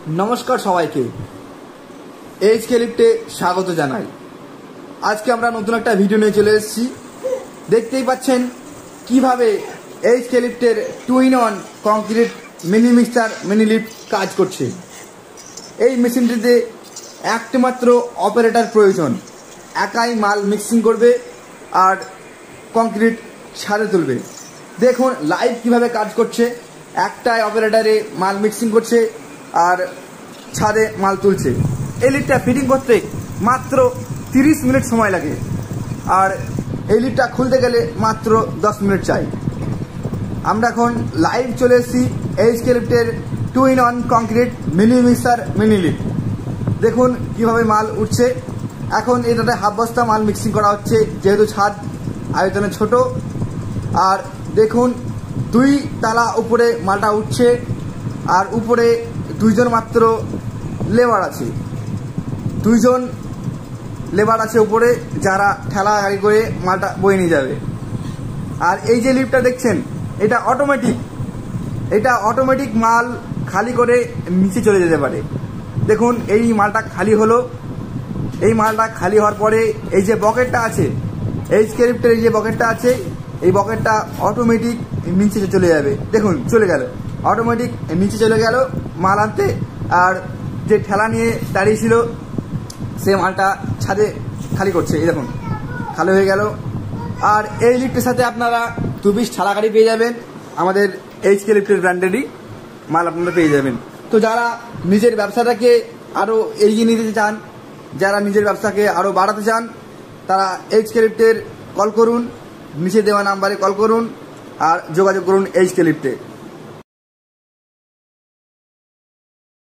নমস্কার সবাইকে, এইচকে লিফটে স্বাগত জানাই। আজকে আমরা নতুন একটা ভিডিও নিয়ে চলে এসেছি। দেখতেই পাচ্ছেন কিভাবে এইচকে লিফটের 2-in-1 concrete mini mixer mini lift কাজ করছে। এই মেশিনটিতে একটি মাত্র অপারেটর প্রয়োজন, একাই মাল মিক্সিং করবে আর কংক্রিট ছাদে তুলবে। দেখুন লাইভ কিভাবে কাজ করছে, একটাই অপারেটরে মাল মিক্সিং করছে আর ছাদে মাল তুলছে। এই লিফটটা ফিটিং করতে মাত্র 30 মিনিট সময় লাগে, আর এই লিফটটা খুলতে গেলে মাত্র 10 মিনিট চাই। আমরা এখন লাইভ চলে এসেছি এইচকে লিফটের 2-in-1 concrete mini mixer mini lift. দেখুন কিভাবে মাল উঠছে। এখন এটাতে হাফ বস্তা মাল মিক্সিং করা হচ্ছে, যেহেতু ছাদ আয়তনে ছোট। আর দেখুন 2 তালা উপরে মালটা উঠছে, আর উপরে 2 জন মাত্র লেবার আছে। 2 জন লেবার আছে উপরে, যারা ঠেলা গাড়ি করে মালটা বয়ে নিয়ে যাবে। আর এই যে লিফটটা দেখছেন, এটা অটোমেটিক মাল খালি করে নিচে চলে যেতে পারে। দেখুন এই মালটা খালি হলো। এই মালটা খালি হওয়ার পরে এই যে বকেটটা আছে, এইচকে লিফটের এই যে বকেটটা আছে, এই বকেটটা অটোমেটিক নিচে চলে যাবে। দেখুন চলে গেল, অটোমেটিক নিচে চলে গেল মাল আনতে। আর যে ঠেলা নিয়ে দাঁড়িয়েছিল সে মালটা ছাদে খালি করছে। এই দেখুন খালি হয়ে গেল। আর এই লিফটের সাথে আপনারা 2 পিস ঠেলা গাড়ি পেয়ে যাবেন। আমাদের এইচকে লিফটের ব্র্যান্ডেরই মাল আপনারা পেয়ে যাবেন। তো যারা নিজের ব্যবসাটাকে আরও এগিয়ে নিতে চান, যারা নিজের ব্যবসাকে আরও বাড়াতে চান, তারা এইচকে লিফটের কল করুন, নিচে দেওয়া নাম্বারে কল করুন আর যোগাযোগ করুন এইচকে লিফটে।